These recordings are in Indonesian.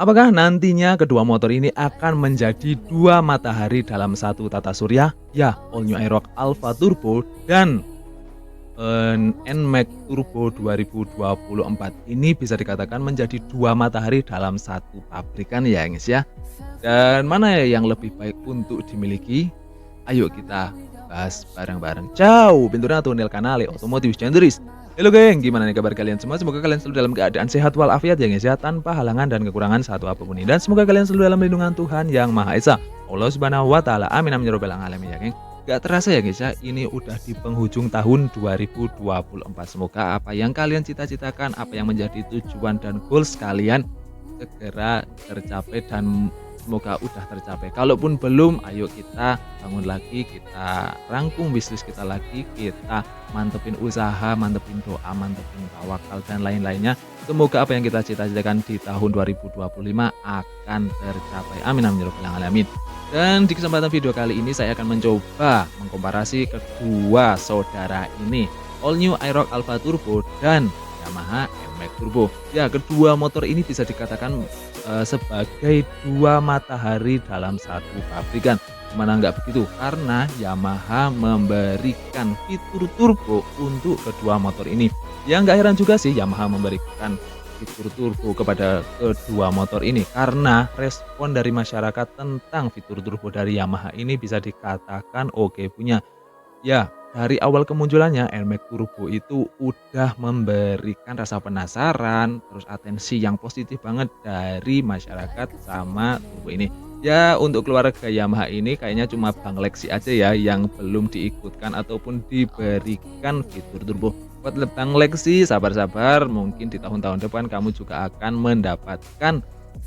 Apakah nantinya kedua motor ini akan menjadi dua matahari dalam satu tata surya? Ya, All New Aerox Alpha Turbo dan NMAX Turbo 2024 ini bisa dikatakan menjadi dua matahari dalam satu pabrikan ya, guys ya. Dan mana ya yang lebih baik untuk dimiliki? Ayo kita bahas bareng-bareng. Ciao, bentornato nel canale Otomotif Centris. Halo geng, gimana nih kabar kalian semua? Semoga kalian selalu dalam keadaan sehat walafiat ya guys ya, tanpa halangan dan kekurangan satu apapun ini. Dan semoga kalian selalu dalam lindungan Tuhan Yang Maha Esa. Allah Subhanahu wa taala. Amin amin ya rabbal alamin ya geng. Gak terasa ya guys ya, ini udah di penghujung tahun 2024. Semoga apa yang kalian cita-citakan, apa yang menjadi tujuan dan goals kalian segera tercapai dan semoga udah tercapai. Kalaupun belum, ayo kita bangun lagi, kita rangkung bisnis kita lagi, kita mantepin usaha, mantepin doa, mantepin tawakal dan lain-lainnya. Semoga apa yang kita cita-citakan di tahun 2025 akan tercapai. Amin amin ya rabbal alamin. Dan di kesempatan video kali ini saya akan mencoba mengkomparasi kedua saudara ini, All New Aerox Alpha Turbo dan Yamaha NMAX Turbo. Ya, kedua motor ini bisa dikatakan sebagai dua matahari dalam satu pabrikan. Gimana nggak begitu? Karena Yamaha memberikan fitur turbo untuk kedua motor ini. Ya nggak heran juga sih Yamaha memberikan fitur turbo kepada kedua motor ini, karena respon dari masyarakat tentang fitur turbo dari Yamaha ini bisa dikatakan oke punya. Ya, dari awal kemunculannya NMAX Turbo itu udah memberikan rasa penasaran, terus atensi yang positif banget dari masyarakat sama turbo ini. Ya, untuk keluarga Yamaha ini kayaknya cuma Bang Lexi aja ya yang belum diikutkan ataupun diberikan fitur turbo. Buat Bang Lexi, sabar-sabar, mungkin di tahun-tahun depan kamu juga akan mendapatkan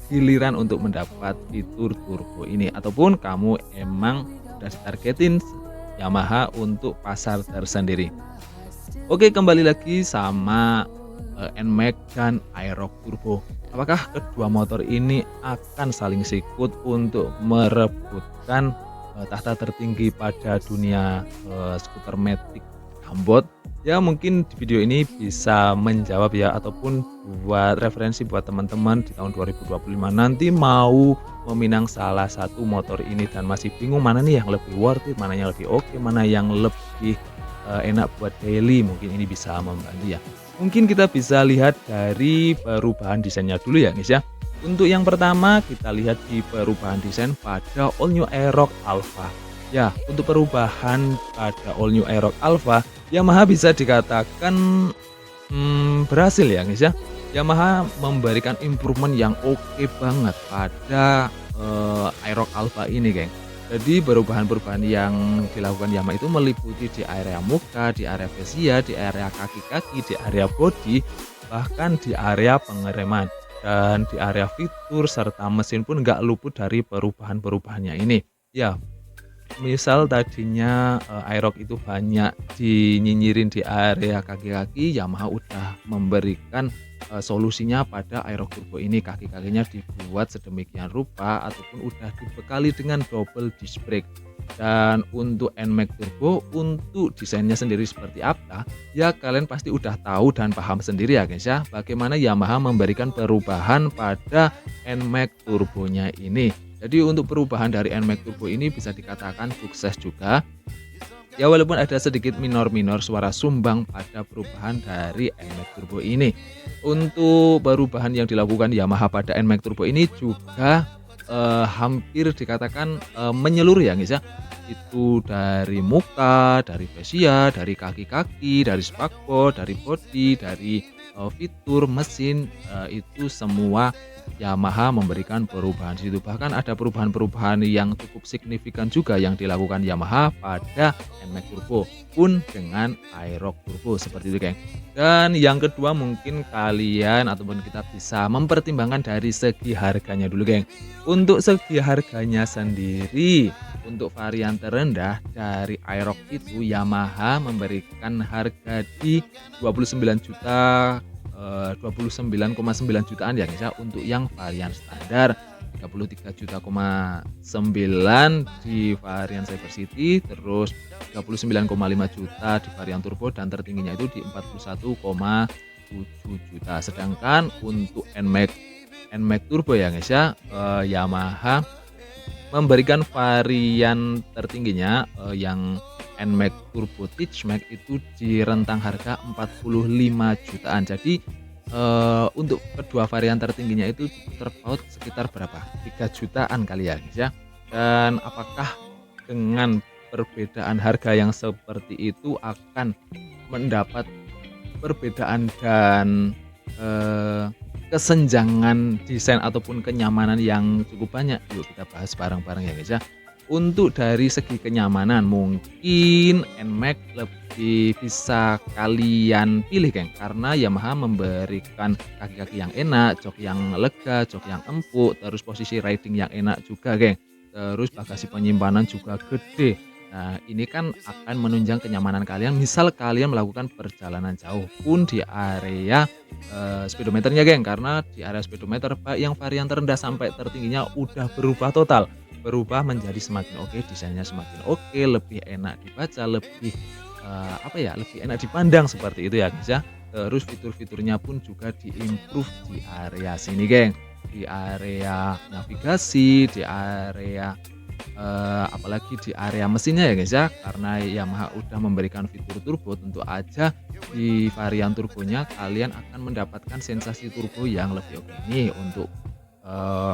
giliran untuk mendapat fitur turbo ini, ataupun kamu emang udah ditargetin Yamaha untuk pasar tersendiri. Oke, kembali lagi sama NMAX dan Aerox Turbo. Apakah kedua motor ini akan saling sikut untuk merebutkan tahta tertinggi pada dunia skuter matic Gambot? Ya mungkin di video ini bisa menjawab ya, ataupun buat referensi buat teman-teman di tahun 2025 nanti mau meminang salah satu motor ini dan masih bingung mana nih yang lebih worth it, mana yang lebih oke, mana yang lebih enak buat daily, mungkin ini bisa membantu ya. Mungkin kita bisa lihat dari perubahan desainnya dulu ya guys ya. Untuk yang pertama kita lihat di perubahan desain pada All New Aerox Alpha. Ya, untuk perubahan pada All New Aerox Alpha, Yamaha bisa dikatakan berhasil ya guys ya. Yamaha memberikan improvement yang oke banget pada Aerox Alpha ini geng. Jadi perubahan-perubahan yang dilakukan Yamaha itu meliputi di area muka, di area fascia, di area kaki-kaki, di area bodi, bahkan di area pengereman. Dan di area fitur serta mesin pun nggak luput dari perubahan-perubahannya ini. Ya, misal tadinya Aerox itu banyak dinyinyirin di area kaki-kaki, Yamaha udah memberikan solusinya pada Aerox Turbo ini. Kaki-kakinya dibuat sedemikian rupa ataupun udah dibekali dengan double disc brake. Dan untuk NMAX Turbo, untuk desainnya sendiri seperti apa, ya kalian pasti udah tahu dan paham sendiri ya guys ya, bagaimana Yamaha memberikan perubahan pada NMAX Turbonya ini. Jadi untuk perubahan dari NMAX Turbo ini bisa dikatakan sukses juga. Ya walaupun ada sedikit minor-minor suara sumbang pada perubahan dari NMAX Turbo ini. Untuk perubahan yang dilakukan Yamaha pada NMAX Turbo ini juga hampir dikatakan menyeluruh ya guys ya. Itu dari muka, dari fascia, dari kaki-kaki, dari spakbor, dari bodi, dari fitur mesin, itu semua Yamaha memberikan perubahan di situ. Bahkan ada perubahan-perubahan yang cukup signifikan juga yang dilakukan Yamaha pada NMAX Turbo pun dengan Aerox Turbo seperti itu geng. Dan yang kedua mungkin kalian ataupun kita bisa mempertimbangkan dari segi harganya dulu geng. Untuk segi harganya sendiri, untuk varian terendah dari Aerox itu Yamaha memberikan harga di 29 juta 29,9 jutaan ya guys ya. Untuk yang varian standar 33,9 di varian Cyber City, terus 39,5 juta di varian turbo, dan tertingginya itu di 41,7 juta. Sedangkan untuk NMAX NMAX Turbo ya guys ya. Yamaha memberikan varian tertingginya, yang NMAX Turbo Teachmax itu di rentang harga 45 jutaan. Jadi, untuk kedua varian tertingginya itu terpaut sekitar berapa? 3 jutaan kali ya guys ya. Dan apakah dengan perbedaan harga yang seperti itu akan mendapat perbedaan dan, eee, kesenjangan desain ataupun kenyamanan yang cukup banyak? Yuk kita bahas bareng-bareng ya guys ya. Untuk dari segi kenyamanan mungkin NMAX lebih bisa kalian pilih geng, karena Yamaha memberikan kaki-kaki yang enak, jok yang lega, jok yang empuk, terus posisi riding yang enak juga geng. Terus bagasi penyimpanan juga gede. Nah, ini kan akan menunjang kenyamanan kalian, misal kalian melakukan perjalanan jauh pun di area, speedometernya geng, karena di area speedometer baik yang varian terendah sampai tertingginya udah berubah total, berubah menjadi semakin oke, desainnya semakin oke, lebih enak dibaca, lebih, apa ya, lebih enak dipandang seperti itu ya guys ya. Terus fitur-fiturnya pun juga di-improve di area sini geng, di area navigasi, di area apalagi di area mesinnya ya guys ya, karena Yamaha udah memberikan fitur turbo, tentu aja di varian turbonya kalian akan mendapatkan sensasi turbo yang lebih oke. Nih untuk, eee,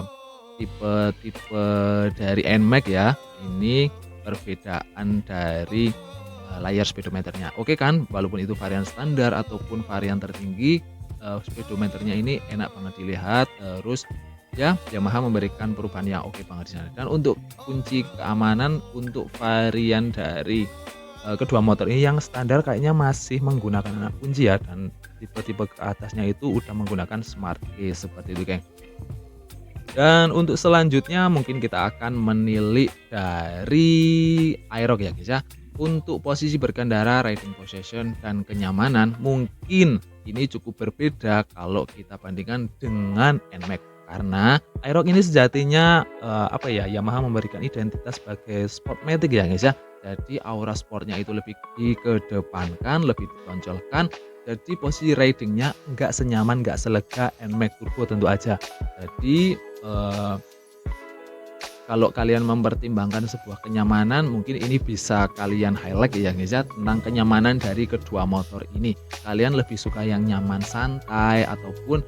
tipe-tipe dari NMAX ya, ini perbedaan dari, layar speedometernya. Oke kan, walaupun itu varian standar ataupun varian tertinggi, speedometernya ini enak banget dilihat, terus ya, Yamaha memberikan perubahan yang oke banget di sana. Dan untuk kunci keamanan untuk varian dari, kedua motor ini yang standar kayaknya masih menggunakan anak kunci ya, dan tipe-tipe ke atasnya itu udah menggunakan smart key seperti itu, geng. Dan untuk selanjutnya mungkin kita akan menilik dari Aerox ya guys ya. Untuk posisi berkendara, riding position, dan kenyamanan mungkin ini cukup berbeda kalau kita bandingkan dengan NMAX. Karena Aerox ini sejatinya, apa ya, Yamaha memberikan identitas sebagai sportmatic ya guys ya. Jadi aura sportnya itu lebih dikedepankan, lebih ditonjolkan. Jadi posisi ridingnya nggak senyaman, nggak selega NMAX Turbo tentu aja. Jadi, kalau kalian mempertimbangkan sebuah kenyamanan, mungkin ini bisa kalian highlight ya guys ya, tentang kenyamanan dari kedua motor ini. Kalian lebih suka yang nyaman santai ataupun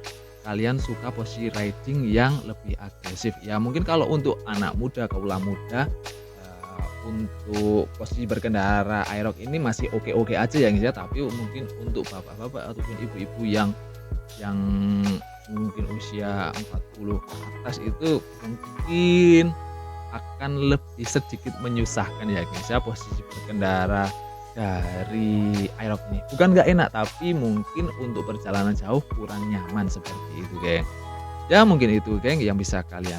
kalian suka posisi riding yang lebih agresif. Ya mungkin kalau untuk anak muda, kaula muda, untuk posisi berkendara Aerox ini masih oke-oke aja ya guys ya, tapi mungkin untuk bapak-bapak ataupun ibu-ibu yang mungkin usia 40 ke atas itu mungkin akan lebih sedikit menyusahkan ya guys ya, posisi berkendara dari Aerox ini. Bukan nggak enak, tapi mungkin untuk perjalanan jauh kurang nyaman seperti itu geng. Ya mungkin itu geng yang bisa kalian